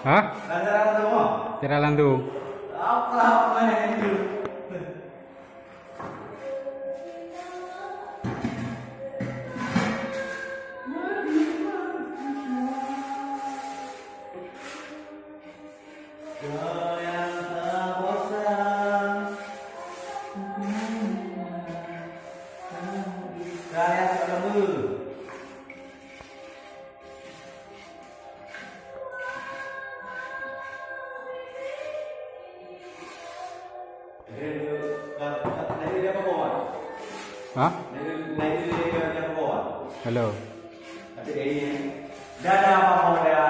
Hah? Lantaran semua. Ceralan tuh. Apa mana itu? Hah? Halo. Dadah, Pak Moda.